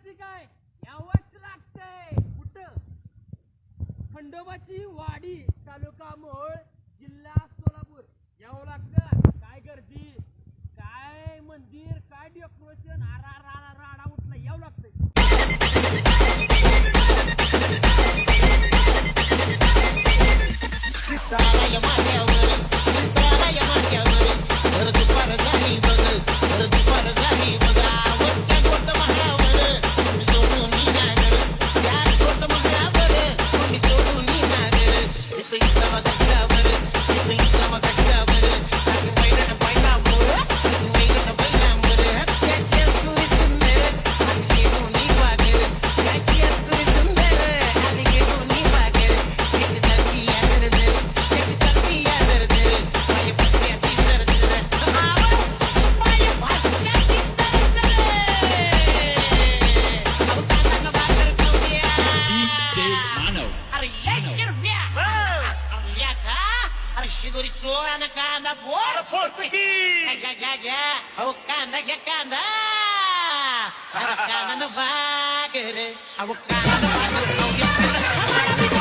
यावं काय यावंच लागतंय. कुठं? खंडोबाची वाडी, तालुका मोहोळ, जिल्हा सोलापूर. यावं लागतं. काय गर्दी, काय मंदिर, काय डेकोरेशन, राडा उठला. यावं लागतंय. Anaconda, bora Português! O canda, canda! A cana não vai querer, a cana não vai querer.